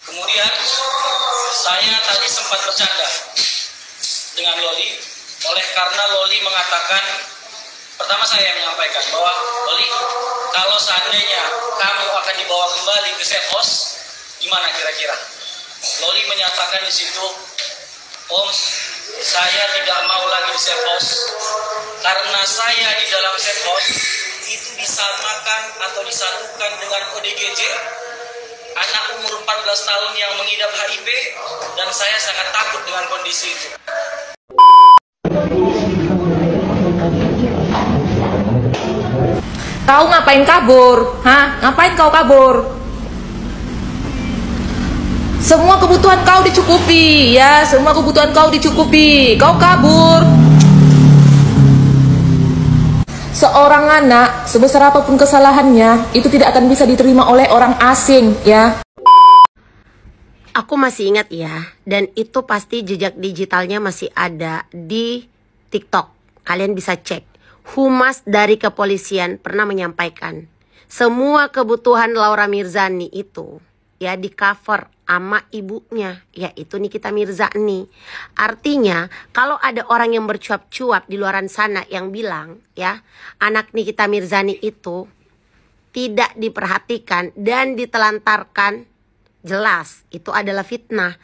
Kemudian saya tadi sempat bercanda dengan Loli, oleh karena Loli mengatakan, pertama saya menyampaikan bahwa Loli, kalau seandainya kamu akan dibawa kembali ke safe house, gimana kira-kira? Loli menyatakan di situ, Om, saya tidak mau lagi di safe house karena saya di dalam safe house itu disamakan atau disatukan dengan ODGJ, anak umur 14 tahun yang mengidap HIV, dan saya sangat takut dengan kondisi itu. Kau ngapain kabur? Hah? Ngapain kau kabur? Semua kebutuhan kau dicukupi, ya. Semua kebutuhan kau dicukupi. Kau kabur. Seorang anak, sebesar apapun kesalahannya, itu tidak akan bisa diterima oleh orang asing, ya. Aku masih ingat ya, dan itu pasti jejak digitalnya masih ada di TikTok. Kalian bisa cek. Humas dari kepolisian pernah menyampaikan semua kebutuhan Laura Mirzani itu ya di cover sama ibunya, yaitu Nikita Mirzani. Artinya kalau ada orang yang bercuap-cuap di luaran sana yang bilang ya anak Nikita Mirzani itu tidak diperhatikan dan ditelantarkan, jelas itu adalah fitnah.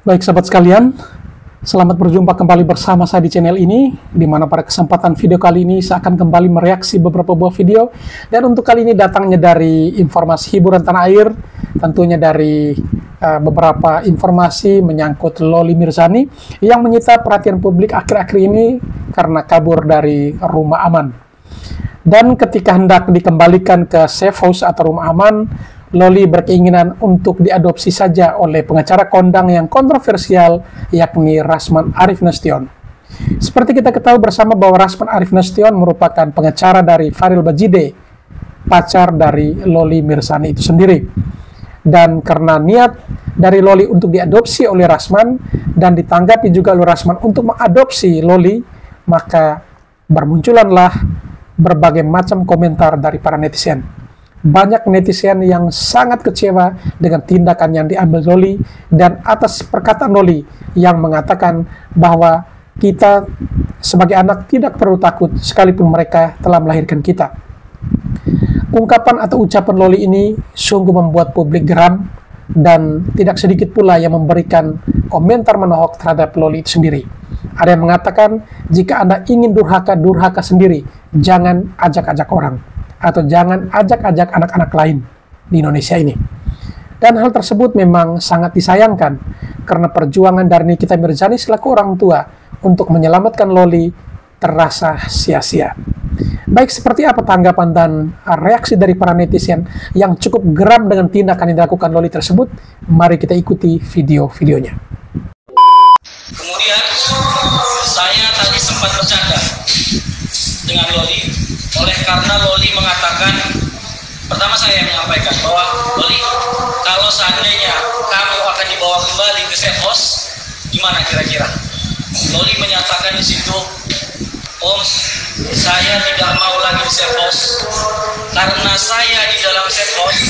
Baik sahabat sekalian, selamat berjumpa kembali bersama saya di channel ini, di mana pada kesempatan video kali ini saya akan kembali mereaksi beberapa buah video, dan untuk kali ini datangnya dari informasi hiburan tanah air, tentunya dari beberapa informasi menyangkut Loli Mirzani yang menyita perhatian publik akhir-akhir ini karena kabur dari rumah aman. Dan ketika hendak dikembalikan ke safe house atau rumah aman, Loli berkeinginan untuk diadopsi saja oleh pengacara kondang yang kontroversial, yakni Rasman Arif Nasution. Seperti kita ketahui bersama bahwa Rasman Arif Nasution merupakan pengacara dari Fahril Bajide, pacar dari Loli Mirzani itu sendiri. Dan karena niat dari Loli untuk diadopsi oleh Rasman dan ditanggapi juga oleh Rasman untuk mengadopsi Loli, maka bermunculanlah berbagai macam komentar dari para netizen. Banyak netizen yang sangat kecewa dengan tindakan yang diambil Loli dan atas perkataan Loli yang mengatakan bahwa kita sebagai anak tidak perlu takut sekalipun mereka telah melahirkan kita. Ungkapan atau ucapan Loli ini sungguh membuat publik geram, dan tidak sedikit pula yang memberikan komentar menohok terhadap Loli itu sendiri. Ada yang mengatakan, jika Anda ingin durhaka sendiri, jangan ajak-ajak orang, atau jangan ajak-ajak anak-anak lain di Indonesia ini. Dan hal tersebut memang sangat disayangkan karena perjuangan dari Nikita Mirzani selaku orang tua untuk menyelamatkan Loli terasa sia-sia. Baik, seperti apa tanggapan dan reaksi dari para netizen yang cukup geram dengan tindakan yang dilakukan Loli tersebut? Mari kita ikuti video-videonya. Kemudian saya tadi sempat bercanda dengan Loli, oleh karena Loli mengatakan, pertama saya menyampaikan bahwa Loli, kalau seandainya kamu akan dibawa kembali ke safe house, gimana kira-kira? Loli menyatakan di situ, Om, saya tidak mau lagi di safe house karena saya di dalam safe house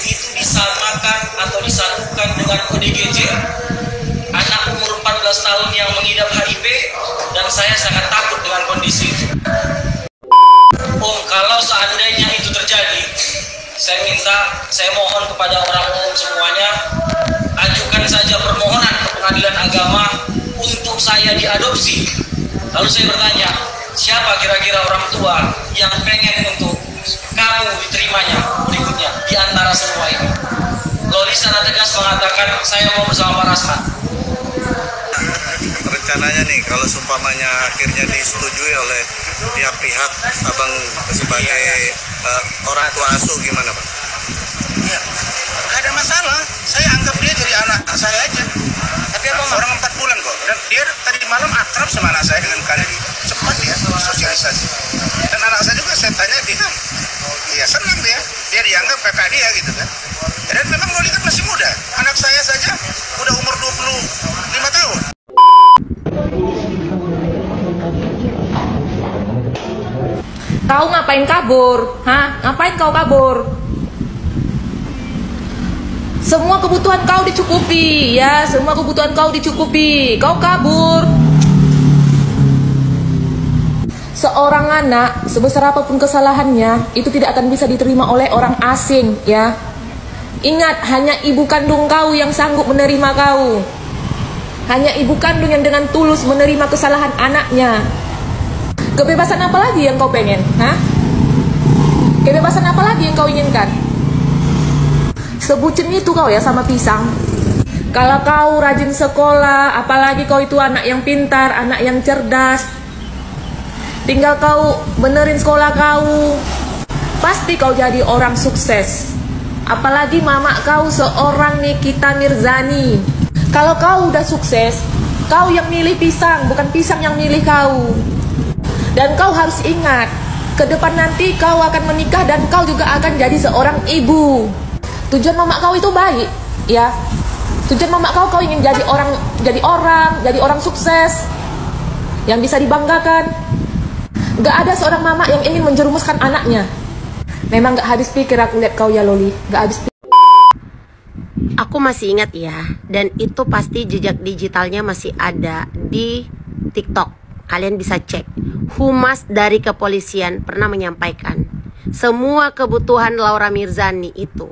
itu disamakan atau disatukan dengan ODGJ, anak umur 14 tahun yang mengidap HIV, dan saya sangat takut dengan kondisi itu. Om, kalau seandainya itu terjadi, saya mohon kepada orang umum semuanya, ajukan saja permohonan ke pengadilan agama untuk saya diadopsi. Lalu saya bertanya, siapa kira-kira orang tua yang pengen untuk kamu diterimanya berikutnya di antara semua ini? Loli secara tegas mengatakan, saya mau bersama Pak Rasman. Rencananya nih, kalau seumpamanya akhirnya disetujui oleh pihak-pihak abang sebagai orang tua asuh, gimana Pak? Ya, nggak ada masalah. Saya anggap dia jadi anak saya aja. Tapi orang 4 bulan kok. Dan dia tadi malam akrab sama anak saya dengan kalian. Cepat dia sosialisasi. Dan anak saya juga saya tanya, dia senang dia. Dia dianggap kakak dia gitu kan. Dan memang Loli kan masih muda. Anak saya saja udah umur 25 tahun. Kau ngapain kabur? Hah? Ngapain kau kabur? Semua kebutuhan kau dicukupi, ya. Semua kebutuhan kau dicukupi. Kau kabur. Seorang anak, sebesar apapun kesalahannya, itu tidak akan bisa diterima oleh orang asing, ya. Ingat, hanya ibu kandung kau yang sanggup menerima kau. Hanya ibu kandung yang dengan tulus menerima kesalahan anaknya. Kebebasan apa lagi yang kau pengen? Hah? Kebebasan apa lagi yang kau inginkan? Sebucin itu kau ya sama pisang. Kalau kau rajin sekolah, apalagi kau itu anak yang pintar, anak yang cerdas, tinggal kau benerin sekolah kau, pasti kau jadi orang sukses. Apalagi mama kau seorang Nikita Mirzani. Kalau kau udah sukses, kau yang milih pisang, bukan pisang yang milih kau. Dan kau harus ingat, ke depan nanti kau akan menikah dan kau juga akan jadi seorang ibu. Tujuan mama kau itu baik, ya. Tujuan mama kau ingin jadi orang sukses yang bisa dibanggakan. Gak ada seorang mama yang ingin menjerumuskan anaknya. Memang gak habis pikir aku lihat kau ya Loli, gak habis pikir. Aku masih ingat ya, dan itu pasti jejak digitalnya masih ada di TikTok. Kalian bisa cek. Humas dari kepolisian pernah menyampaikan semua kebutuhan Laura Mirzani itu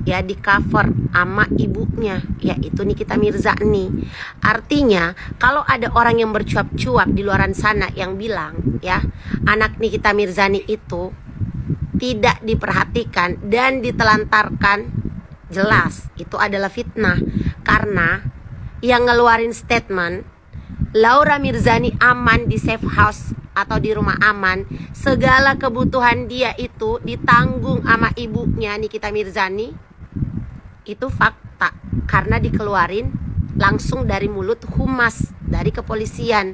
ya di cover sama ibunya, yaitu Nikita Mirzani. Artinya kalau ada orang yang bercuap-cuap di luaran sana yang bilang ya anak Nikita Mirzani itu tidak diperhatikan dan ditelantarkan, jelas itu adalah fitnah. Karena yang ngeluarin statement Laura Mirzani aman di safe house atau di rumah aman, segala kebutuhan dia itu ditanggung sama ibunya Nikita Mirzani, itu fakta karena dikeluarin langsung dari mulut humas dari kepolisian,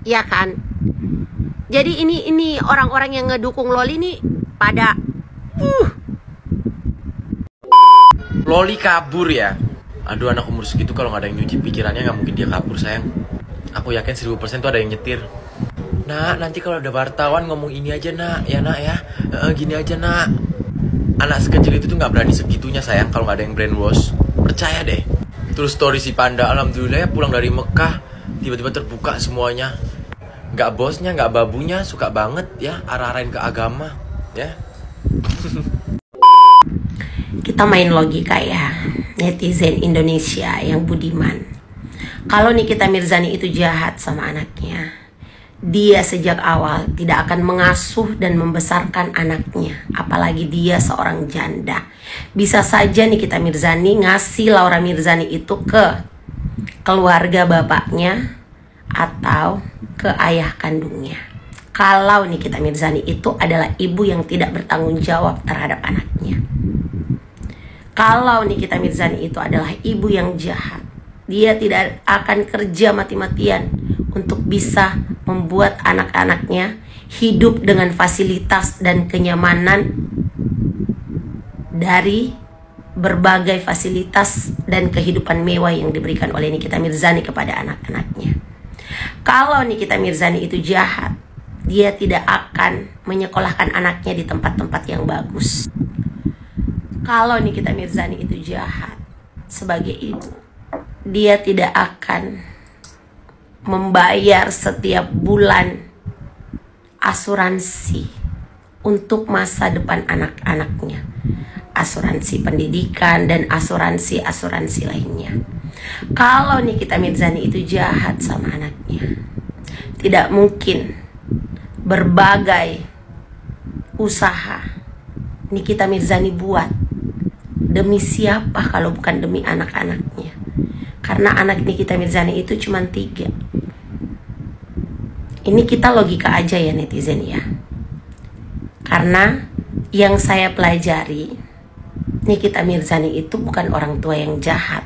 ya kan? Jadi ini orang-orang yang ngedukung Loli nih pada Loli kabur ya. Aduh, anak umur segitu kalau nggak ada yang nyuci pikirannya nggak mungkin dia kabur sayang. Aku yakin 1000% tuh ada yang nyetir. Nak, nanti kalau ada wartawan ngomong ini aja nak, ya nak ya, gini aja nak. Anak sekecil itu tuh nggak berani segitunya sayang kalau nggak ada yang brainwash. Percaya deh. Terus story si Panda, alhamdulillah ya pulang dari Mekah, tiba-tiba terbuka semuanya. Nggak bosnya, nggak babunya, suka banget ya arah-arahin ke agama, ya. Kita main logika ya, netizen Indonesia yang budiman. Kalau Nikita Mirzani itu jahat sama anaknya, dia sejak awal tidak akan mengasuh dan membesarkan anaknya. Apalagi dia seorang janda. Bisa saja Nikita Mirzani ngasih Laura Mirzani itu ke keluarga bapaknya atau ke ayah kandungnya. Kalau Nikita Mirzani itu adalah ibu yang tidak bertanggung jawab terhadap anaknya. Kalau Nikita Mirzani itu adalah ibu yang jahat, dia tidak akan kerja mati-matian untuk bisa membuat anak-anaknya hidup dengan fasilitas dan kenyamanan dari berbagai fasilitas dan kehidupan mewah yang diberikan oleh Nikita Mirzani kepada anak-anaknya. Kalau Nikita Mirzani itu jahat, dia tidak akan menyekolahkan anaknya di tempat-tempat yang bagus. Kalau Nikita Mirzani itu jahat sebagai ibu, dia tidak akan membayar setiap bulan asuransi untuk masa depan anak-anaknya, asuransi pendidikan dan asuransi lainnya. Kalau Nikita Mirzani itu jahat sama anaknya, tidak mungkin berbagai usaha Nikita Mirzani buat. Demi siapa kalau bukan demi anak-anaknya? Karena anak Nikita Mirzani itu cuma 3. Ini kita logika aja ya netizen ya. Karena yang saya pelajari, Nikita Mirzani itu bukan orang tua yang jahat,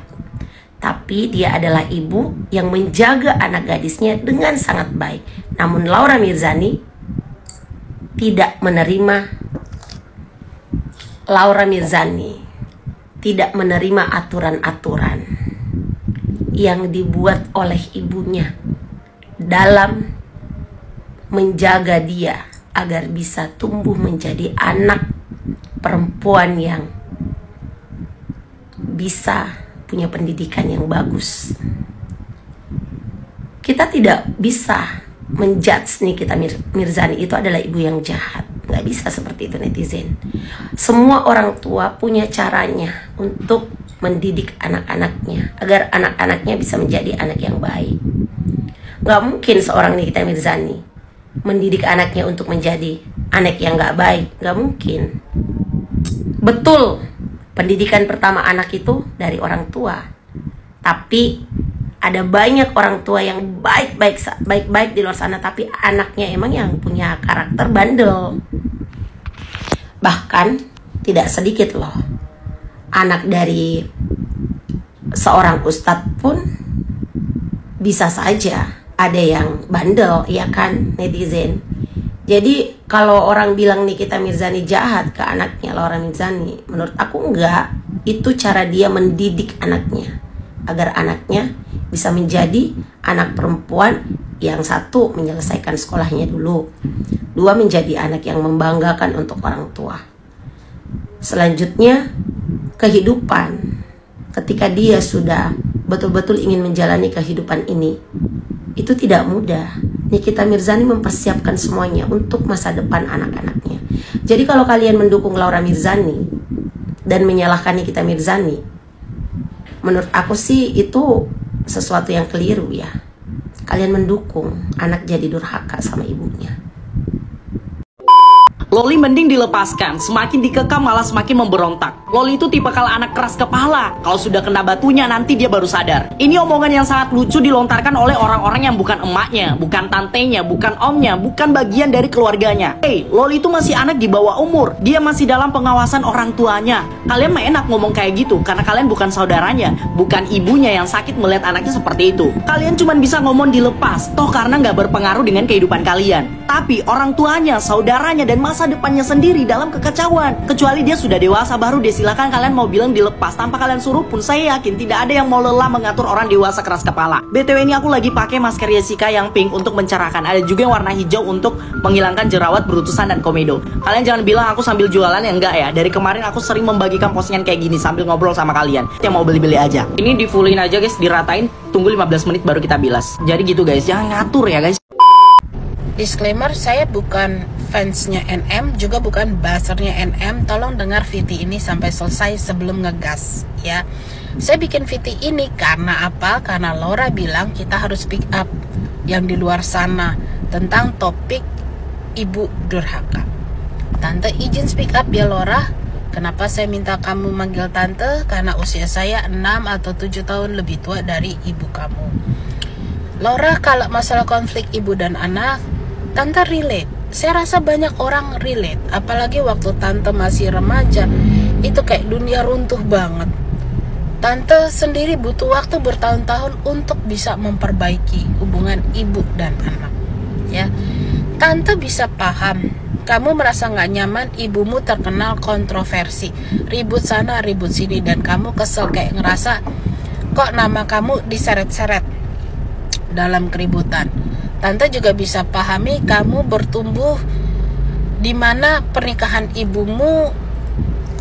tapi dia adalah ibu yang menjaga anak gadisnya dengan sangat baik. Namun Laura Mirzani tidak menerima. Laura Mirzani tidak menerima aturan-aturan yang dibuat oleh ibunya dalam menjaga dia agar bisa tumbuh menjadi anak perempuan yang bisa punya pendidikan yang bagus. Kita tidak bisa menjudge Nikita Mirzani itu adalah ibu yang jahat. Nggak bisa seperti itu netizen. Semua orang tua punya caranya untuk mendidik anak-anaknya agar anak-anaknya bisa menjadi anak yang baik. Nggak mungkin seorang Nikita Mirzani mendidik anaknya untuk menjadi anak yang nggak baik. Nggak mungkin. Betul, pendidikan pertama anak itu dari orang tua. Tapi ada banyak orang tua yang baik-baik di luar sana, tapi anaknya emang yang punya karakter bandel. Bahkan tidak sedikit loh, anak dari seorang ustadz pun bisa saja ada yang bandel, ya kan netizen. Jadi kalau orang bilang Nikita Mirzani jahat ke anaknya Laura Mirzani, menurut aku enggak. Itu cara dia mendidik anaknya agar anaknya bisa menjadi anak perempuan yang satu menyelesaikan sekolahnya dulu, dua menjadi anak yang membanggakan untuk orang tua. Selanjutnya kehidupan, ketika dia sudah betul-betul ingin menjalani kehidupan ini, itu tidak mudah. Nikita Mirzani mempersiapkan semuanya untuk masa depan anak-anaknya. Jadi kalau kalian mendukung Laura Mirzani dan menyalahkan Nikita Mirzani, menurut aku sih itu sesuatu yang keliru ya. Kalian mendukung anak jadi durhaka sama ibunya. Loli mending dilepaskan, semakin dikekang malah semakin memberontak. Loli itu tipe kalau anak keras kepala, kalau sudah kena batunya nanti dia baru sadar. Ini omongan yang sangat lucu dilontarkan oleh orang-orang yang bukan emaknya, bukan tantenya, bukan omnya, bukan bagian dari keluarganya. Hey, Loli itu masih anak di bawah umur, dia masih dalam pengawasan orang tuanya. Kalian mah enak ngomong kayak gitu, karena kalian bukan saudaranya, bukan ibunya yang sakit melihat anaknya seperti itu. Kalian cuma bisa ngomong dilepas, toh karena nggak berpengaruh dengan kehidupan kalian. Tapi orang tuanya, saudaranya, dan masa depannya sendiri dalam kekacauan. Kecuali dia sudah dewasa, baru dia silakan kalian mau bilang dilepas. Tanpa kalian suruh pun saya yakin tidak ada yang mau lelah mengatur orang dewasa keras kepala. BTW ini aku lagi pakai masker Jessica yang pink untuk mencerahkan. Ada juga yang warna hijau untuk menghilangkan jerawat, berutusan, dan komedo. Kalian jangan bilang aku sambil jualan, ya enggak ya. Dari kemarin aku sering membagikan postingan kayak gini sambil ngobrol sama kalian. Yang mau beli-beli aja. Ini di fullin aja guys, diratain. Tunggu 15 menit baru kita bilas. Jadi gitu guys, jangan ngatur ya guys. Disclaimer, saya bukan fansnya NM, juga bukan buzzer-nya NM. Tolong dengar VT ini sampai selesai sebelum ngegas ya. Saya bikin VT ini karena apa? Karena Laura bilang kita harus speak up yang di luar sana tentang topik ibu durhaka. Tante izin speak up ya Laura. Kenapa saya minta kamu manggil tante? Karena usia saya 6 atau 7 tahun lebih tua dari ibu kamu. Laura, kalau masalah konflik ibu dan anak, tante relate. Saya rasa banyak orang relate. Apalagi waktu tante masih remaja, itu kayak dunia runtuh banget. Tante sendiri butuh waktu bertahun-tahun untuk bisa memperbaiki hubungan ibu dan anak ya. Tante bisa paham kamu merasa nggak nyaman, ibumu terkenal kontroversi, ribut sana ribut sini, dan kamu kesel kayak ngerasa kok nama kamu diseret-seret dalam keributan. Tante juga bisa pahami kamu bertumbuh di mana pernikahan ibumu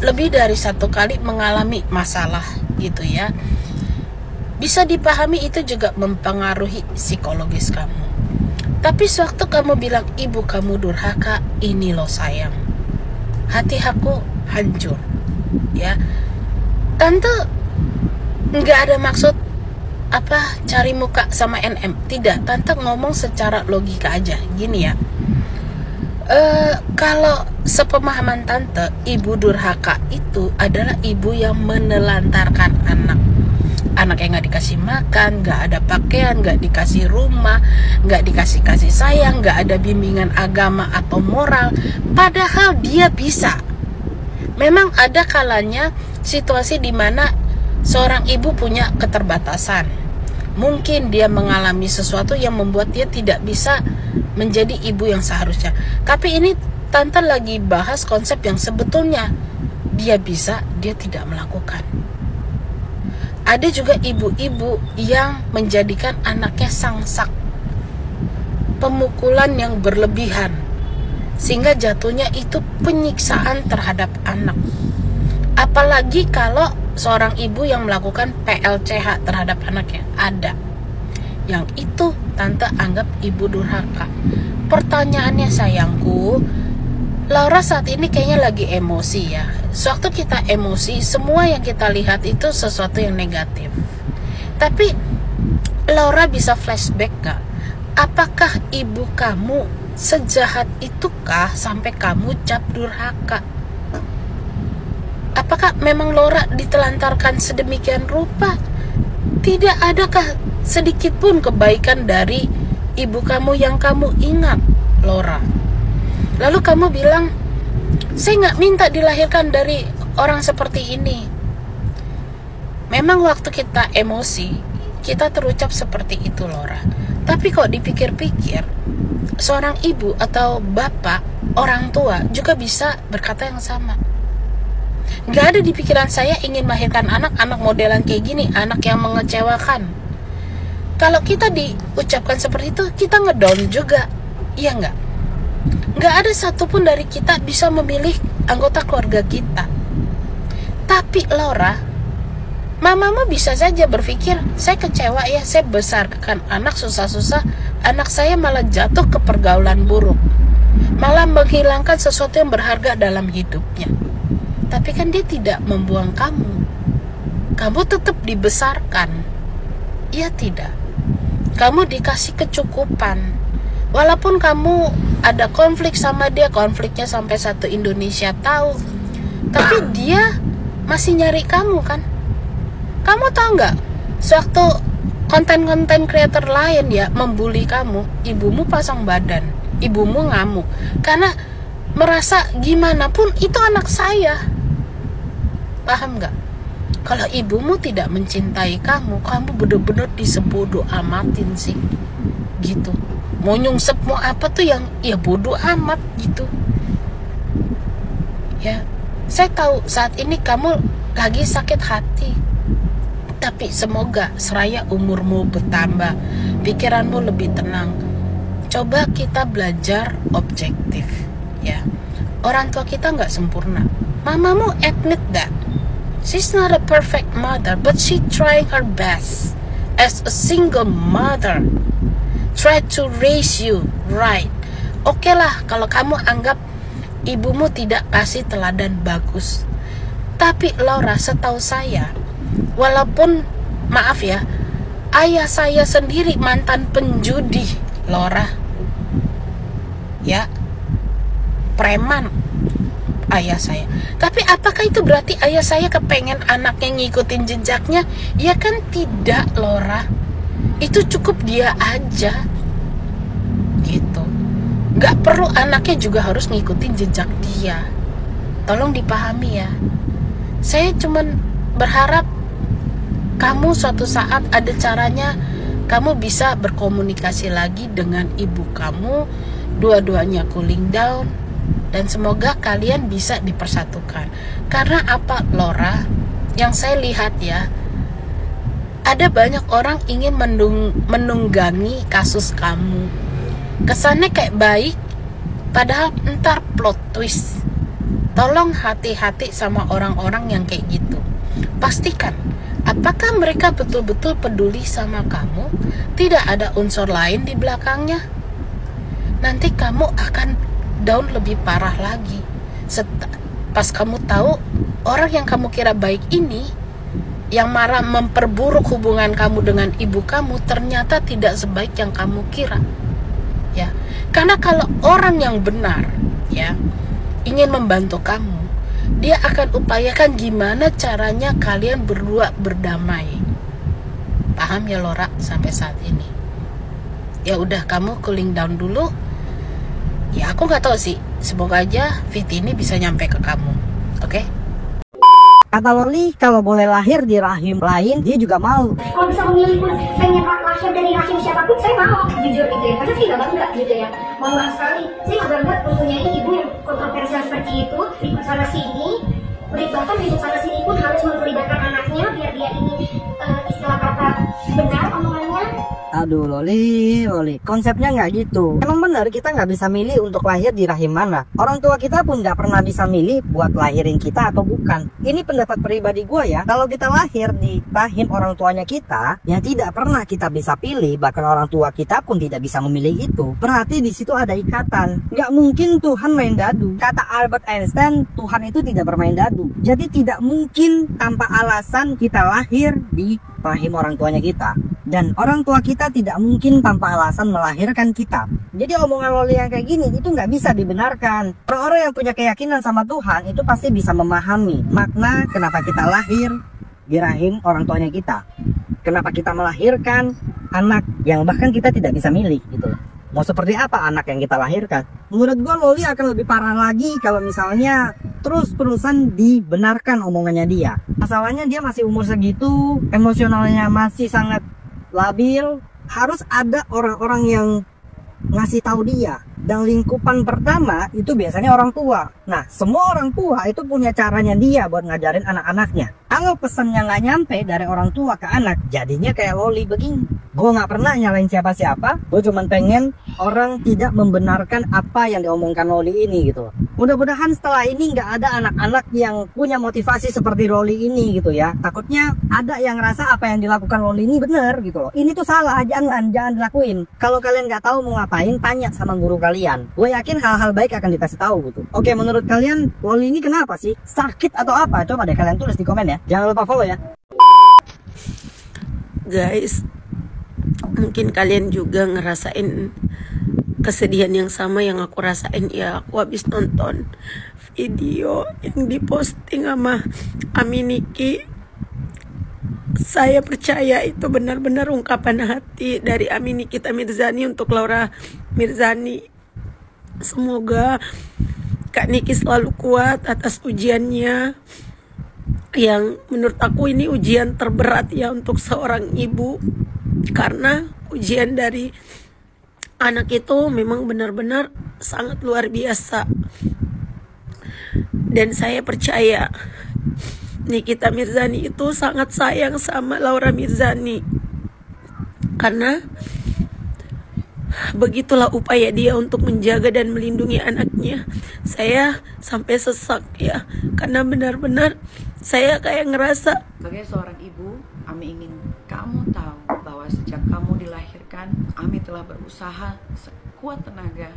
lebih dari satu kali mengalami masalah gitu ya. Bisa dipahami itu juga mempengaruhi psikologis kamu. Tapi sewaktu kamu bilang ibu kamu durhaka, ini loh sayang, hati aku hancur ya. Tante nggak ada maksud cari muka sama NM, tidak. Tante ngomong secara logika aja gini ya. Kalau sepemahaman tante, ibu durhaka itu adalah ibu yang menelantarkan anak yang nggak dikasih makan, nggak ada pakaian, nggak dikasih rumah, nggak dikasih kasih sayang, nggak ada bimbingan agama atau moral, padahal dia bisa. Memang ada kalanya situasi di mana seorang ibu punya keterbatasan. Mungkin dia mengalami sesuatu yang membuat dia tidak bisa menjadi ibu yang seharusnya. Tapi ini tante lagi bahas konsep yang sebetulnya dia bisa, dia tidak melakukan. Ada juga ibu-ibu yang menjadikan anaknya sangsak, pemukulan yang berlebihan, sehingga jatuhnya itu penyiksaan terhadap anak. Apalagi kalau seorang ibu yang melakukan PLCH terhadap anaknya ada, yang itu tante anggap ibu durhaka. Pertanyaannya sayangku, Laura saat ini kayaknya lagi emosi ya. Sewaktu kita emosi, semua yang kita lihat itu sesuatu yang negatif. Tapi Laura bisa flashback gak? Apakah ibu kamu sejahat itukah sampai kamu cap durhaka? Apakah memang Laura ditelantarkan sedemikian rupa? Tidak adakah sedikit pun kebaikan dari ibu kamu yang kamu ingat, Laura? Lalu kamu bilang, saya nggak minta dilahirkan dari orang seperti ini. Memang waktu kita emosi, kita terucap seperti itu, Laura. Tapi kok dipikir-pikir, seorang ibu atau bapak, orang tua juga bisa berkata yang sama. Gak ada di pikiran saya ingin melahirkan anak modelan kayak gini, anak yang mengecewakan. Kalau kita diucapkan seperti itu, kita ngedown juga, iya nggak? Nggak ada satupun dari kita bisa memilih anggota keluarga kita. Tapi Laura, mamamu bisa saja berpikir, saya kecewa ya, saya besarkan anak susah-susah, anak saya malah jatuh ke pergaulan buruk, malah menghilangkan sesuatu yang berharga dalam hidupnya. Tapi kan dia tidak membuang kamu. Kamu tetap dibesarkan. Ya tidak. Kamu dikasih kecukupan. Walaupun kamu ada konflik sama dia, konfliknya sampai satu Indonesia tahu, tapi dia masih nyari kamu kan. Kamu tahu nggak, sewaktu konten-konten creator lain ya membuli kamu, ibumu pasang badan, ibumu ngamuk karena merasa gimana pun itu anak saya. Paham nggak? Kalau ibumu tidak mencintai kamu, kamu bener-bener disebodoh amatin sih, gitu. Mau nyungsep mau apa tuh yang ya bodoh amat gitu. Ya, saya tahu saat ini kamu lagi sakit hati. Tapi semoga seraya umurmu bertambah, pikiranmu lebih tenang. Coba kita belajar objektif, ya. Orang tua kita nggak sempurna. Mamamu admit that. She's not a perfect mother, but she trying her best as a single mother. Try to raise you right. Oke lah kalau kamu anggap ibumu tidak kasih teladan bagus. Tapi Laura, setahu saya, walaupun maaf ya, ayah saya sendiri mantan penjudi, Laura. Ya, preman ayah saya. Tapi apakah itu berarti ayah saya kepengen anaknya ngikutin jejaknya? Ya kan tidak, Laura. Itu cukup dia aja gitu. Gak perlu anaknya juga harus ngikutin jejak dia. Tolong dipahami ya. Saya cuman berharap kamu suatu saat ada caranya kamu bisa berkomunikasi lagi dengan ibu kamu, dua-duanya cooling down, dan semoga kalian bisa dipersatukan. Karena apa, Laura? Yang saya lihat ya, ada banyak orang ingin menunggangi kasus kamu. Kesannya kayak baik, padahal entar plot twist. Tolong hati-hati sama orang-orang yang kayak gitu. Pastikan, apakah mereka betul-betul peduli sama kamu? Tidak ada unsur lain di belakangnya. Nanti kamu akan down lebih parah lagi. Pas kamu tahu orang yang kamu kira baik ini, yang marah memperburuk hubungan kamu dengan ibu kamu, ternyata tidak sebaik yang kamu kira. Ya, karena kalau orang yang benar, ya, ingin membantu kamu, dia akan upayakan gimana caranya kalian berdua berdamai. Paham ya, Laura, sampai saat ini? Ya udah, kamu cooling down dulu. Ya aku nggak tahu sih. Semoga aja Viti ini bisa nyampe ke kamu. Oke? Kata Loli, kalau boleh lahir di rahim lain, dia juga mau. Kalau bisa memilih pun pengen lahir dari rahim siapapun, saya mau, jujur gitu ya. Karena saya nggak bangga gitu ya. Bangga sekali. Saya nggak bangga mempunyai ibu yang kontroversial seperti itu, ribut sana sini, bahkan ribut sana sini pun harus melibatkan anaknya biar dia ini istilah kata benar omongannya. Aduh Loli, konsepnya nggak gitu. Emang benar kita nggak bisa milih untuk lahir di rahim mana. Orang tua kita pun nggak pernah bisa milih buat lahirin kita atau bukan. Ini pendapat pribadi gue ya. Kalau kita lahir di rahim orang tuanya kita, yang tidak pernah kita bisa pilih, bahkan orang tua kita pun tidak bisa memilih itu. Berarti di situ ada ikatan. Nggak mungkin Tuhan main dadu. Kata Albert Einstein, Tuhan itu tidak bermain dadu. Jadi tidak mungkin tanpa alasan kita lahir di rahim orang tuanya kita. Dan orang tua kita tidak mungkin tanpa alasan melahirkan kita. Jadi omongan Loli yang kayak gini itu nggak bisa dibenarkan. Orang-orang yang punya keyakinan sama Tuhan itu pasti bisa memahami makna kenapa kita lahir di rahim orang tuanya kita. Kenapa kita melahirkan anak yang bahkan kita tidak bisa milih gitu. Mau seperti apa anak yang kita lahirkan? Menurut gue Loli akan lebih parah lagi kalau misalnya terus-terusan dibenarkan omongannya dia. Masalahnya dia masih umur segitu, emosionalnya masih sangat labil. Harus ada orang-orang yang ngasih tahu dia. Dan lingkupan pertama itu biasanya orang tua. Nah, semua orang tua itu punya caranya dia buat ngajarin anak-anaknya. Kalau pesannya nggak nyampe dari orang tua ke anak, jadinya kayak Loli begini. Gue nggak pernah nyalain siapa-siapa. Gue cuma pengen orang tidak membenarkan apa yang diomongkan Loli ini gitu. Mudah-mudahan setelah ini nggak ada anak-anak yang punya motivasi seperti Loli ini gitu ya. Takutnya ada yang ngerasa apa yang dilakukan Loli ini bener gitu loh. Ini tuh salah, jangan dilakuin. Kalau kalian nggak tahu mau ngapain, tanya sama guru kalian. Gue yakin hal-hal baik akan dikasih tahu gitu. Oke, menurut kalian Loli ini kenapa sih? Sakit atau apa? Coba deh kalian tulis di komen ya. Jangan lupa follow ya. Guys, mungkin kalian juga ngerasain kesedihan yang sama yang aku rasain ya. Aku habis nonton video yang diposting sama Aminiki. Saya percaya itu benar-benar ungkapan hati dari Aminiki Mirzani untuk Laura Mirzani. Semoga Kak Niki selalu kuat atas ujiannya, yang menurut aku ini ujian terberat ya untuk seorang ibu, karena ujian dari anak itu memang benar-benar sangat luar biasa. Dan saya percaya Nikita Mirzani itu sangat sayang sama Laura Mirzani, karena begitulah upaya dia untuk menjaga dan melindungi anaknya. Saya sampai sesak ya, karena benar-benar saya kayak ngerasa. Sebagai seorang ibu, Ami ingin kamu tahu bahwa sejak kamu dilahirkan, Ami telah berusaha sekuat tenaga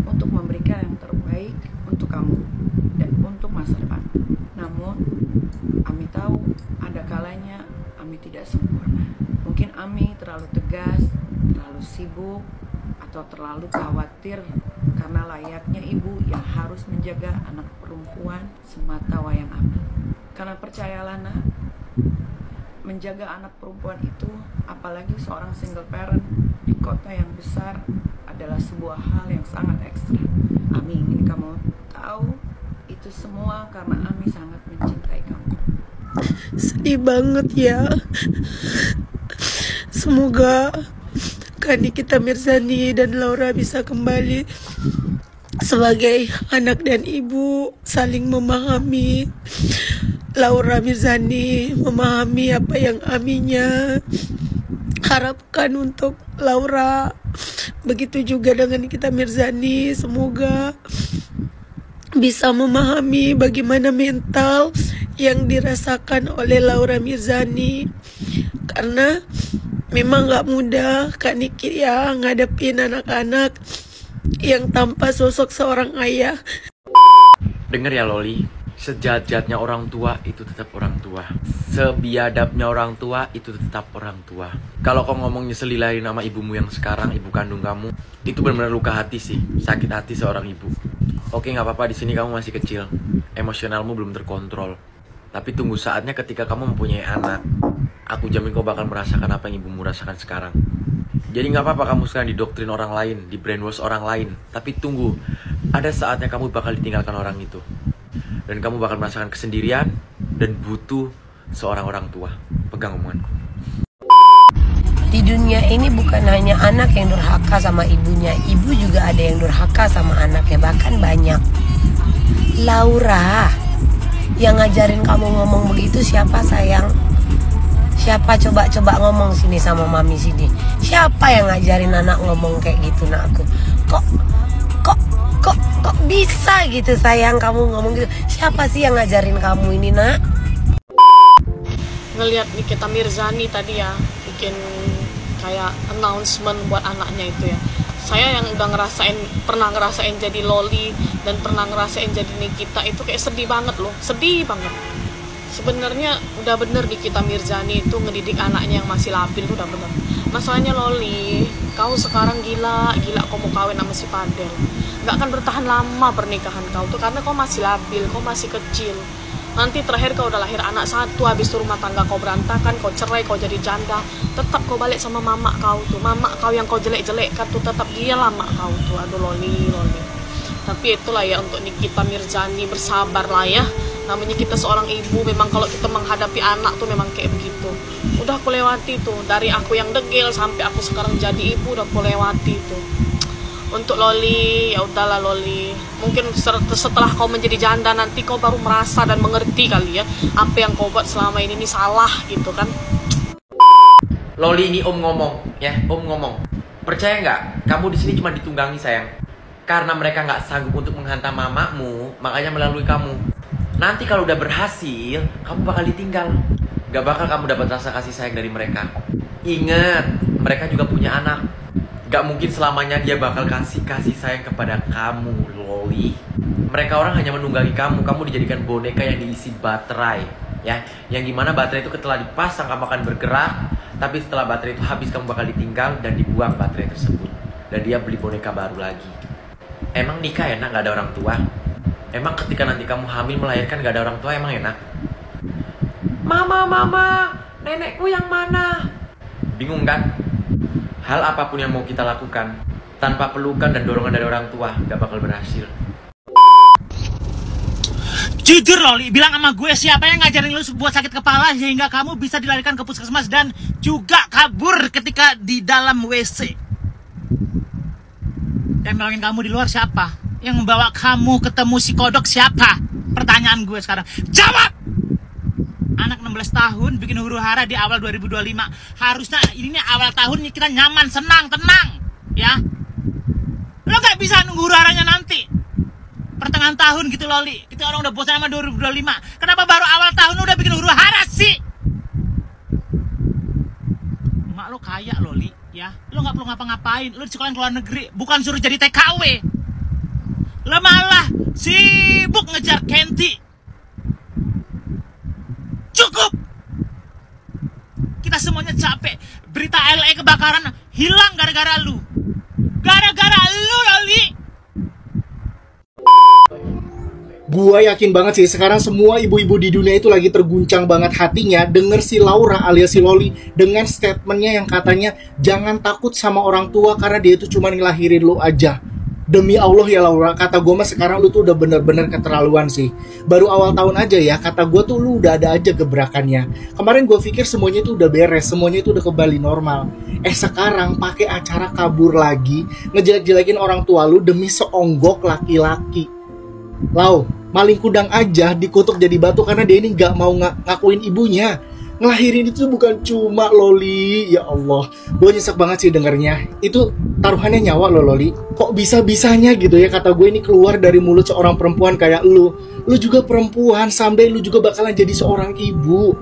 untuk memberikan yang terbaik untuk kamu dan untuk masa depan. Namun, Ami tahu ada kalanya Ami tidak sempurna. Mungkin Ami terlalu tegas, terlalu sibuk, atau terlalu khawatir karena layaknya ibu yang harus menjaga anak perempuan semata wayang Ami. Karena percayalah nak, menjaga anak perempuan itu, apalagi seorang single parent di kota yang besar, adalah sebuah hal yang sangat ekstra. Ami ingin kamu tahu itu semua karena Ami sangat mencintai kamu. Sedih banget ya. Semoga Kak Nikita Mirzani dan Laura bisa kembali sebagai anak dan ibu, saling memahami. Laura Mirzani memahami apa yang Aminya harapkan untuk Laura. Begitu juga dengan Nikita Mirzani, semoga bisa memahami bagaimana mental yang dirasakan oleh Laura Mirzani, karena memang gak mudah Kak Niki ya ngadepin anak-anak yang tanpa sosok seorang ayah. Dengar ya Loli, sejahat-jahatnya orang tua itu tetap orang tua, sebiadabnya orang tua itu tetap orang tua. Kalau kau ngomong nyeselilahin nama ibumu yang sekarang, ibu kandung kamu, itu benar-benar luka hati sih, sakit hati seorang ibu. Oke, nggak apa-apa, di sini kamu masih kecil, emosionalmu belum terkontrol. Tapi tunggu saatnya ketika kamu mempunyai anak, aku jamin kau bakal merasakan apa yang ibumu rasakan sekarang. Jadi nggak apa-apa kamu sekarang didoktrin orang lain, di brainwash orang lain. Tapi tunggu, ada saatnya kamu bakal ditinggalkan orang itu. Dan kamu bakal merasakan kesendirian dan butuh seorang orang tua. Pegang omonganku. Di dunia ini bukan hanya anak yang durhaka sama ibunya, ibu juga ada yang durhaka sama anaknya, bahkan banyak. Laura, yang ngajarin kamu ngomong begitu siapa sayang? Siapa coba ngomong sini sama mami sini. Siapa yang ngajarin anak ngomong kayak gitu nak aku? Kok bisa gitu sayang kamu ngomong gitu? Siapa sih yang ngajarin kamu ini nak? Ngelihat Nikita Mirzani tadi ya bikin kayak announcement buat anaknya itu ya. Saya yang udah pernah ngerasain jadi Loli dan pernah ngerasain jadi Nikita itu kayak sedih banget loh, sedih banget. Sebenarnya udah bener Nikita Mirzani itu ngedidik anaknya yang masih labil, udah bener. Masalahnya Loli, kau sekarang gila kau mau kawin sama si Fadel. Gak akan bertahan lama pernikahan kau tuh karena kau masih labil, kau masih kecil. Nanti terakhir kau udah lahir anak satu, habis itu rumah tangga kau berantakan, kau cerai, kau jadi janda, tetap kau balik sama mama kau tuh. Mama kau yang kau jelek-jelekkan tuh tetap dia lah mak kau tuh. Aduh Loli. Tapi itulah ya untuk Nikita Mirzani, bersabar lah ya. Namanya kita seorang ibu, memang kalau kita menghadapi anak tuh memang kayak begitu. Udah aku lewati tuh, dari aku yang degil sampai aku sekarang jadi ibu udah aku lewati tuh. Untuk Loli, ya udahlah Loli. Mungkin setelah kau menjadi janda nanti kau baru merasa dan mengerti kali ya apa yang kau buat selama ini salah gitu kan. Loli, ini Om ngomong ya, Om ngomong. Percaya nggak? Kamu di sini cuma ditunggangi sayang. Karena mereka nggak sanggup untuk menghantam mamamu, makanya melalui kamu. Nanti kalau udah berhasil, kamu bakal ditinggal. Gak bakal kamu dapat rasa kasih sayang dari mereka. Ingat, mereka juga punya anak. Gak mungkin selamanya dia bakal kasih sayang kepada kamu, Loli. Mereka orang hanya menunggangi kamu. Kamu dijadikan boneka yang diisi baterai, ya. Yang dimana baterai itu setelah dipasang kamu akan bergerak, tapi setelah baterai itu habis kamu bakal ditinggal dan dibuang baterai tersebut. Dan dia beli boneka baru lagi. Emang nikah enak gak ada orang tua? Emang ketika nanti kamu hamil melahirkan gak ada orang tua emang enak? Mama, nenekku yang mana? Bingung kan? Hal apapun yang mau kita lakukan tanpa pelukan dan dorongan dari orang tua gak bakal berhasil. Jujur Loli, bilang sama gue siapa yang ngajarin lu buat sakit kepala sehingga kamu bisa dilarikan ke puskesmas dan juga kabur ketika di dalam WC. Yang nolongin kamu di luar siapa? Yang membawa kamu ketemu si kodok siapa? Pertanyaan gue sekarang. Jawab! Anak 16 tahun bikin huru hara di awal 2025. Harusnya ini awal tahun kita nyaman, senang, tenang. Ya. Lo gak bisa nunggu huru haranya nanti. Pertengahan tahun gitu Loli. Kita orang udah bosan sama 2025. Kenapa baru awal tahun udah bikin huru hara sih? Mak lo kaya Loli. Ya. Lo gak perlu ngapa-ngapain. Lo di sekolah luar negeri. Bukan suruh jadi TKW. Lo malah sibuk ngejar Kenti. Cukup. Kita semuanya capek. Berita LA kebakaran hilang gara-gara lu. Gara-gara lu Loli. Gua yakin banget sih sekarang semua ibu-ibu di dunia itu lagi terguncang banget hatinya denger si Laura alias si Loli dengan statementnya yang katanya jangan takut sama orang tua karena dia itu cuma ngelahirin lu aja. Demi Allah ya Laura, kata gue mah sekarang lu tuh udah bener-bener keterlaluan sih. Baru awal tahun aja ya, kata gue tuh lu udah ada aja gebrakannya. Kemarin gue pikir semuanya itu udah beres, semuanya itu udah kembali normal. Sekarang pakai acara kabur lagi, ngejelek-jelekin orang tua lu demi seonggok laki-laki. Lau, maling kudang aja dikutuk jadi batu karena dia ini gak mau ngakuin ibunya. Ngelahirin itu bukan cuma Loli, ya Allah. Gue nyesek banget sih dengernya. Itu taruhannya nyawa lo Loli. Kok bisa-bisanya gitu ya kata gue ini keluar dari mulut seorang perempuan kayak lu. Lu juga perempuan, someday lu juga bakalan jadi seorang ibu.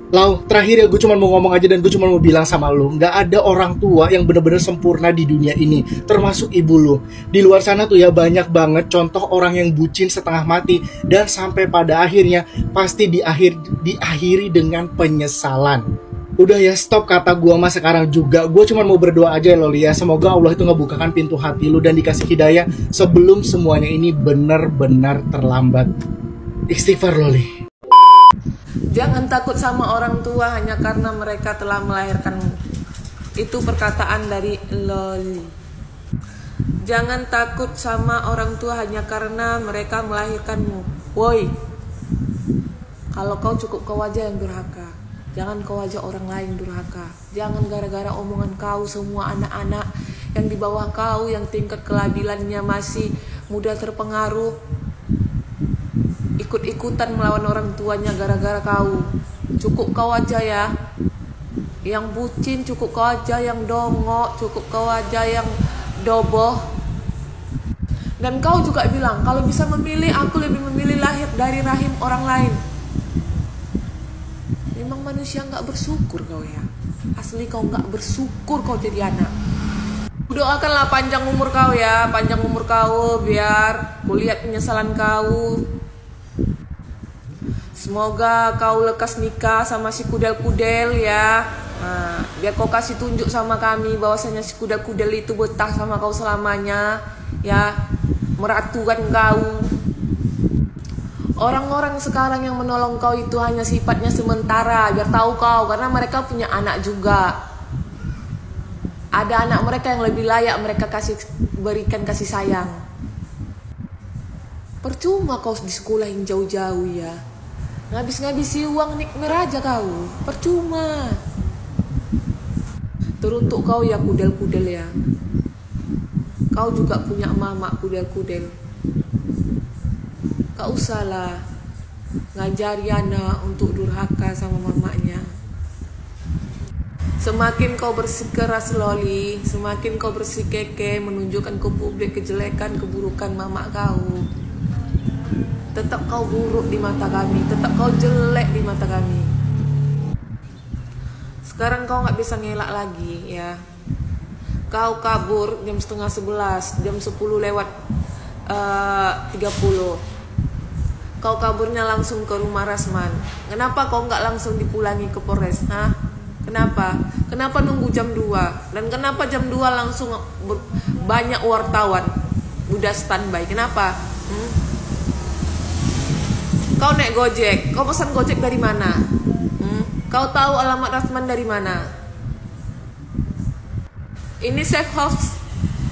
Lau, terakhir ya gue cuma mau ngomong aja dan gue cuma mau bilang sama lu, gak ada orang tua yang bener-bener sempurna di dunia ini, termasuk ibu lu. Di luar sana tuh ya banyak banget contoh orang yang bucin setengah mati dan sampai pada akhirnya pasti diakhiri dengan penyesalan. Udah ya stop kata gue mah sekarang juga. Gue cuma mau berdoa aja Loli ya, semoga Allah itu ngebukakan pintu hati lu dan dikasih hidayah sebelum semuanya ini benar-benar terlambat. Istighfar Loli. Jangan takut sama orang tua hanya karena mereka telah melahirkanmu. Itu perkataan dari Loli. Jangan takut sama orang tua hanya karena mereka melahirkanmu. Woi, kalau kau cukup kau aja yang durhaka. Jangan kau aja orang lain durhaka. Jangan gara-gara omongan kau semua anak-anak yang di bawah kau yang tingkat kelabilannya masih mudah terpengaruh ikut-ikutan melawan orang tuanya gara-gara kau. Cukup kau aja ya. Yang bucin cukup kau aja, yang dongok cukup kau aja, yang doboh. Dan kau juga bilang, kalau bisa memilih, aku lebih memilih lahir dari rahim orang lain. Memang manusia nggak bersyukur kau ya. Asli kau nggak bersyukur kau jadi anak. Doakanlah panjang umur kau ya, panjang umur kau, biar kulihat penyesalan kau. Semoga kau lekas nikah sama si kudel-kudel ya. Nah, biar kau kasih tunjuk sama kami bahwasanya si kudel-kudel itu betah sama kau selamanya ya, meratukan kau. Orang-orang sekarang yang menolong kau itu hanya sifatnya sementara, biar tahu kau, karena mereka punya anak juga. Ada anak mereka yang lebih layak mereka berikan kasih sayang. Percuma kau di sekolah yang jauh-jauh ya, ngabis-ngabisi uang nikmer aja kau, percuma. Teruntuk kau ya kudel-kudel ya, kau juga punya mama kudel-kudel. Gak usahlah ngajari anak untuk durhaka sama mamanya. Semakin kau bersikeras Loli, semakin kau bersikeke menunjukkan ke publik kejelekan, keburukan mama kau. Tetap kau buruk di mata kami, tetap kau jelek di mata kami. Sekarang kau gak bisa ngelak lagi ya. Kau kabur jam 10:30, jam 10 lewat 30. Kau kaburnya langsung ke rumah Rasman. Kenapa kau gak langsung dipulangi ke Polres? Hah? Kenapa? Kenapa nunggu jam 2? Dan kenapa jam 2 langsung banyak wartawan udah standby? Kenapa? Kau naik Gojek, kau pesan Gojek dari mana? Kau tahu alamat Rasman dari mana? Ini safe house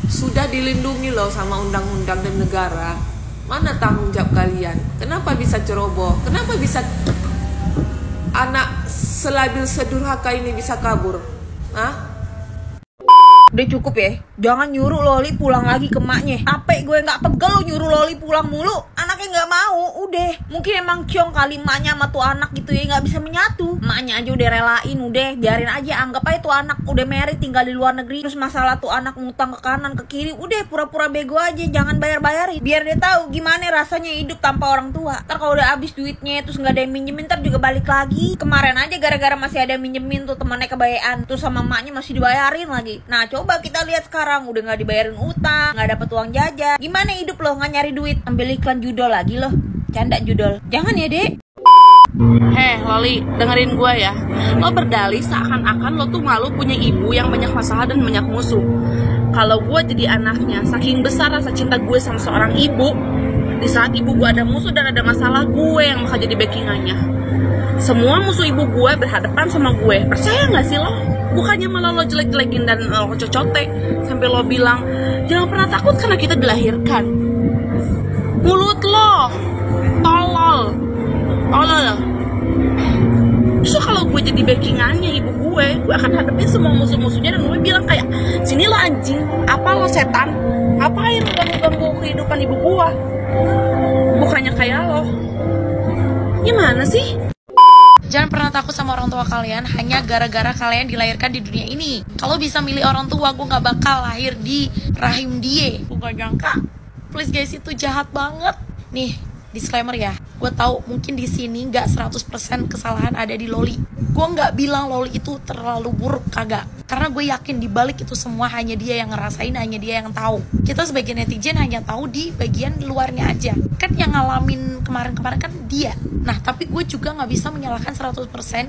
sudah dilindungi loh sama undang-undang dan negara. Mana tanggung jawab kalian? Kenapa bisa ceroboh? Kenapa bisa anak selabil sedurhaka ini bisa kabur? Hah? Udah cukup ya, jangan nyuruh Loli pulang lagi ke emaknya. Apa gue nggak pegel lo nyuruh Loli pulang mulu, anaknya nggak mau. Udah, mungkin emang ciong kali emaknya sama tuh anak gitu ya, nggak bisa menyatu. Emaknya aja udah relain, udah biarin aja, anggap aja tuh anak udah married tinggal di luar negeri. Terus masalah tuh anak ngutang ke kanan ke kiri, udah pura-pura bego aja, jangan bayar-bayarin. Biar dia tahu gimana rasanya hidup tanpa orang tua. Ntar kalau udah habis duitnya terus nggak ada yang minjemin, ntar juga balik lagi. Kemarin aja gara-gara masih ada yang minjemin tuh temannya kebayaan, terus sama emaknya masih dibayarin lagi. Nah coba kita lihat sekarang udah nggak dibayarin utang, nggak dapet uang jajan. Gimana hidup lo nggak nyari duit? Ambil iklan judol lagi lo, canda judol. Jangan ya dek. Heh Loli, dengerin gue ya. Lo berdalih seakan-akan lo tuh malu punya ibu yang banyak masalah dan banyak musuh. Kalau gue jadi anaknya, saking besar rasa cinta gue sama seorang ibu, di saat ibu gue ada musuh dan ada masalah, gue yang bakal jadi backingannya. Semua musuh ibu gue berhadapan sama gue. Percaya gak sih lo? Bukannya malah lo jelek-jelekin dan lo cocote sampai lo bilang jangan pernah takut karena kita dilahirkan. Mulut lo tolol. Justru kalau gue jadi backingannya ibu gue akan hadapin semua musuh-musuhnya dan gue bilang kayak, sini lo anjing, apa lo setan, ngapain lo ganggu kehidupan ibu gue? Bukannya kayak lo. Gimana sih? Jangan pernah takut sama orang tua kalian hanya gara-gara kalian dilahirkan di dunia ini. Kalau bisa milih orang tua, gue gak bakal lahir di rahim dia. Gue gak nyangka. Please guys, itu jahat banget. Nih, disclaimer ya. Gue tahu mungkin di sini gak 100% kesalahan ada di Loli. Gue gak bilang Loli itu terlalu buruk, kagak. Karena gue yakin di balik itu semua hanya dia yang ngerasain, hanya dia yang tahu. Kita sebagai netizen hanya tahu di bagian luarnya aja. Kan yang ngalamin kemarin-kemarin kan dia. Nah, tapi gue juga gak bisa menyalahkan 100%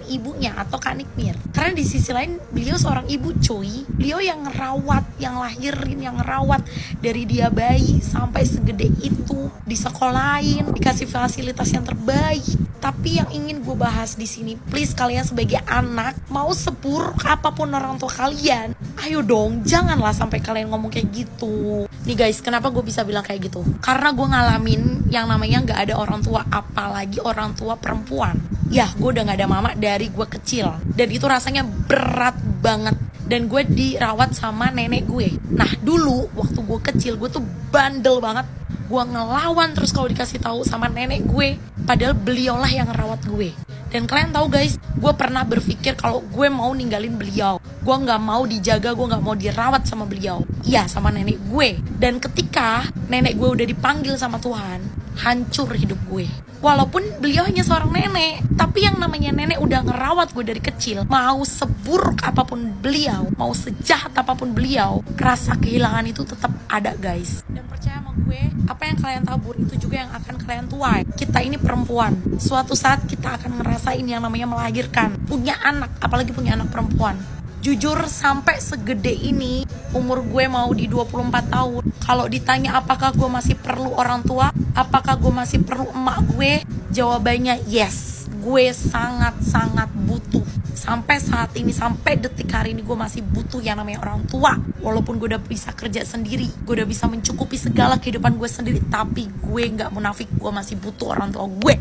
ibunya atau Kak Nikmir. Karena di sisi lain, beliau seorang ibu cuy. Beliau yang ngerawat, yang lahirin, yang ngerawat dari dia bayi sampai segede itu, disekolahin, dikasih fasilitas yang terbaik. Tapi yang ingin gue bahas di sini, please kalian sebagai anak, mau seburuk apapun orang tua kalian, ayo dong, janganlah sampai kalian ngomong kayak gitu. Nih guys, kenapa gue bisa bilang kayak gitu? Karena gue ngalamin yang namanya gak ada orang tua, apalagi orang tua perempuan. Ya, gue udah gak ada mama dari gue kecil. Dan itu rasanya berat banget. Dan gue dirawat sama nenek gue. Nah, dulu waktu gue kecil, gue tuh bandel banget. Gue ngelawan terus kalau dikasih tahu sama nenek gue. Padahal beliaulah yang ngerawat gue. Dan kalian tahu guys, gue pernah berpikir kalau gue mau ninggalin beliau, gue nggak mau dijaga, gue nggak mau dirawat sama beliau, iya sama nenek gue. Dan ketika nenek gue udah dipanggil sama Tuhan, hancur hidup gue. Walaupun beliau hanya seorang nenek, tapi yang namanya nenek udah ngerawat gue dari kecil. Mau seburuk apapun beliau, mau sejahat apapun beliau, rasa kehilangan itu tetap ada guys. Dan percaya sama gue, apa yang kalian tabur itu juga yang akan kalian tuai. Kita ini perempuan, suatu saat kita akan ngerasain yang namanya melahirkan, punya anak, apalagi punya anak perempuan. Jujur sampai segede ini, umur gue mau di 24 tahun, kalau ditanya apakah gue masih perlu orang tua, apakah gue masih perlu emak gue, jawabannya yes. Gue sangat-sangat butuh. Sampai saat ini, sampai detik hari ini gue masih butuh yang namanya orang tua. Walaupun gue udah bisa kerja sendiri, gue udah bisa mencukupi segala kehidupan gue sendiri, tapi gue gak munafik, gue masih butuh orang tua gue.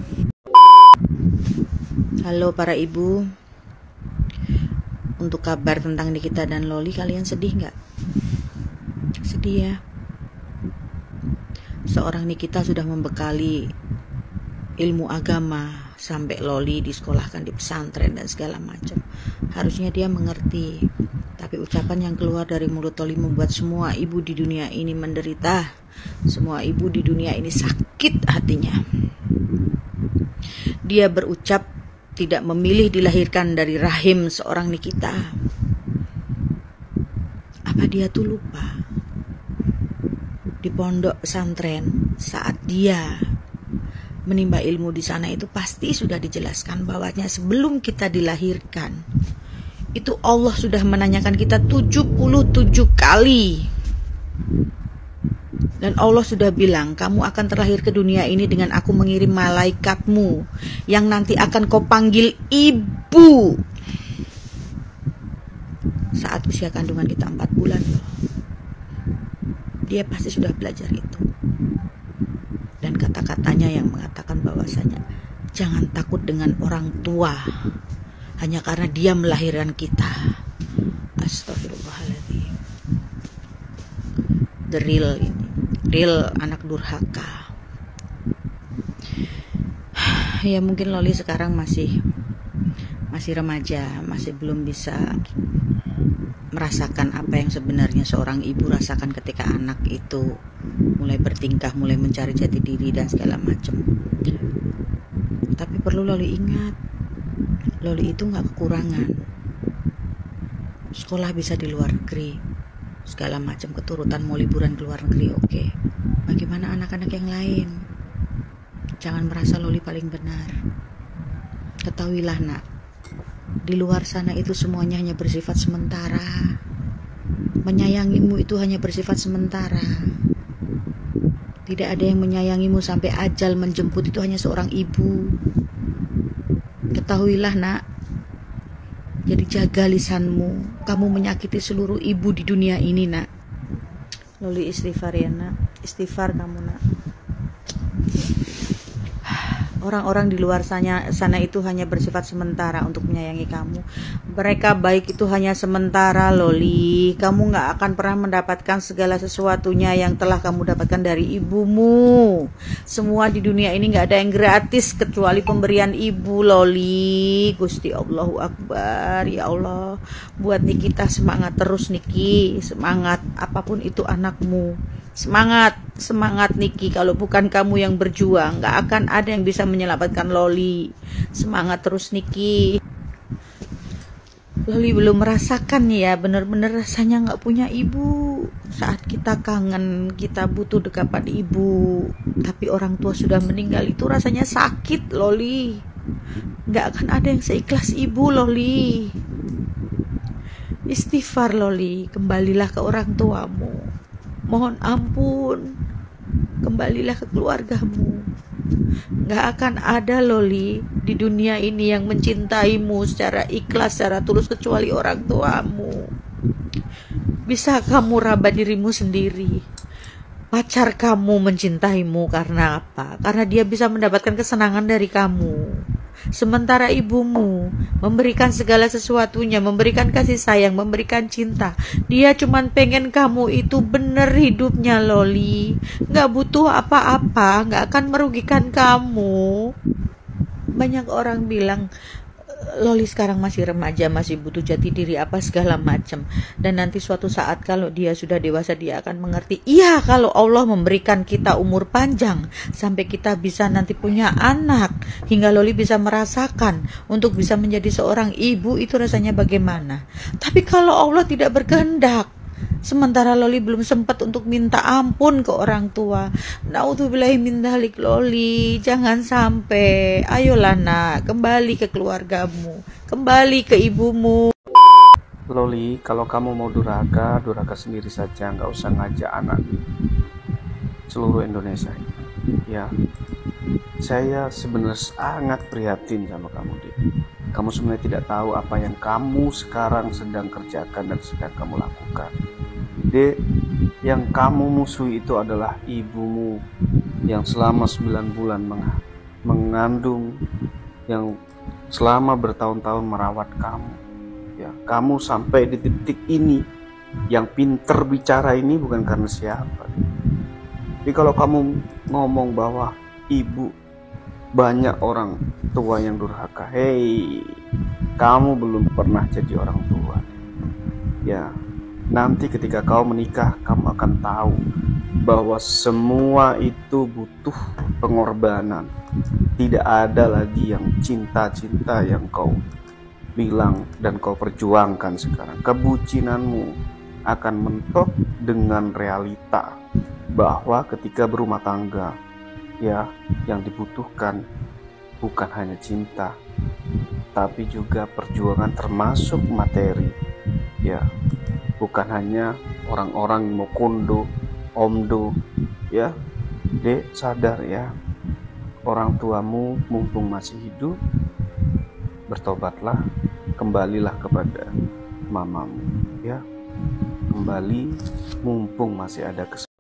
Halo para ibu, untuk kabar tentang Nikita dan Loli, kalian sedih nggak? Sedih ya. Seorang Nikita sudah membekali ilmu agama, sampai Loli disekolahkan di pesantren dan segala macam. Harusnya dia mengerti, tapi ucapan yang keluar dari mulut Loli membuat semua ibu di dunia ini menderita. Semua ibu di dunia ini sakit hatinya. Dia berucap tidak memilih dilahirkan dari rahim seorang Nikita. Apa dia tuh lupa? Di pondok pesantren, saat dia menimba ilmu di sana itu pasti sudah dijelaskan bahwanya sebelum kita dilahirkan, itu Allah sudah menanyakan kita 77 kali. Dan Allah sudah bilang, kamu akan terlahir ke dunia ini dengan aku mengirim malaikatmu yang nanti akan kau panggil ibu. Saat usia kandungan kita 4 bulan loh. Dia pasti sudah belajar itu. Dan kata-katanya yang mengatakan bahwasanya jangan takut dengan orang tua hanya karena dia melahirkan kita. Astagfirullahaladzim. The real ini, real anak durhaka. Ya mungkin Loli sekarang masih remaja, masih belum bisa merasakan apa yang sebenarnya seorang ibu rasakan ketika anak itu mulai bertingkah, mulai mencari jati diri dan segala macam. Tapi perlu Loli ingat, Loli itu nggak kekurangan. Sekolah bisa di luar negeri, segala macam keturutan, mau liburan ke luar negeri, oke. Bagaimana anak-anak yang lain? Jangan merasa Loli paling benar. Ketahuilah nak, di luar sana itu semuanya hanya bersifat sementara. Menyayangimu itu hanya bersifat sementara. Tidak ada yang menyayangimu sampai ajal menjemput, itu hanya seorang ibu. Ketahuilah nak, jadi jaga lisanmu. Kamu menyakiti seluruh ibu di dunia ini nak. Loli istighfar ya nak, istighfar kamu nak. Orang-orang di luar sana itu hanya bersifat sementara untuk menyayangi kamu. Mereka baik itu hanya sementara Loli. Kamu gak akan pernah mendapatkan segala sesuatunya yang telah kamu dapatkan dari ibumu. Semua di dunia ini gak ada yang gratis kecuali pemberian ibu Loli. Gusti Allahu Akbar. Ya Allah, buat Nikita semangat terus Niki. Semangat, apapun itu anakmu. Semangat, semangat Niki. Kalau bukan kamu yang berjuang, gak akan ada yang bisa menyelamatkan Loli. Semangat terus Niki. Loli belum merasakan ya, bener-bener rasanya gak punya ibu. Saat kita kangen, kita butuh dekapan ibu, tapi orang tua sudah meninggal, itu rasanya sakit Loli. Gak akan ada yang seikhlas ibu Loli. Istighfar Loli, kembalilah ke orang tuamu. Mohon ampun, kembalilah ke keluargamu. Gak akan ada Loli di dunia ini yang mencintaimu secara ikhlas, secara tulus kecuali orang tuamu. Bisa kamu raba dirimu sendiri. Pacar kamu mencintaimu karena apa? Karena dia bisa mendapatkan kesenangan dari kamu. Sementara ibumu memberikan segala sesuatunya, memberikan kasih sayang, memberikan cinta. Dia cuman pengen kamu itu bener hidupnya Loli. Gak butuh apa-apa, gak akan merugikan kamu. Banyak orang bilang Loli sekarang masih remaja, masih butuh jati diri apa segala macam. Dan nanti suatu saat kalau dia sudah dewasa dia akan mengerti. Iya, kalau Allah memberikan kita umur panjang sampai kita bisa nanti punya anak, hingga Loli bisa merasakan untuk bisa menjadi seorang ibu itu rasanya bagaimana. Tapi kalau Allah tidak berkehendak, sementara Loli belum sempat untuk minta ampun ke orang tua, naudzubillahi min dzalik, Loli, jangan sampai. Ayolah nak, kembali ke keluargamu, kembali ke ibumu. Loli, kalau kamu mau durhaka sendiri saja, nggak usah ngajak anak seluruh Indonesia. Ya, saya sebenarnya sangat prihatin sama kamu, Dik. Kamu sebenarnya tidak tahu apa yang kamu sekarang sedang kerjakan dan sedang kamu lakukan. Dek, yang kamu musuhi itu adalah ibumu yang selama 9 bulan mengandung, yang selama bertahun-tahun merawat kamu. Ya, kamu sampai di titik ini, yang pinter bicara ini bukan karena siapa. Jadi kalau kamu ngomong bahwa ibu banyak orang tua yang durhaka, hei, kamu belum pernah jadi orang tua. Ya, nanti ketika kau menikah, kamu akan tahu bahwa semua itu butuh pengorbanan. Tidak ada lagi yang cinta-cinta yang kau bilang dan kau perjuangkan sekarang. Kebucinanmu akan mentok dengan realita bahwa ketika berumah tangga, ya, yang dibutuhkan bukan hanya cinta, tapi juga perjuangan termasuk materi. Ya, bukan hanya orang-orang mau kondo, omdo. Ya, Dek, sadar ya, orang tuamu mumpung masih hidup, bertobatlah, kembalilah kepada mamamu. Ya, kembali mumpung masih ada kesempatan.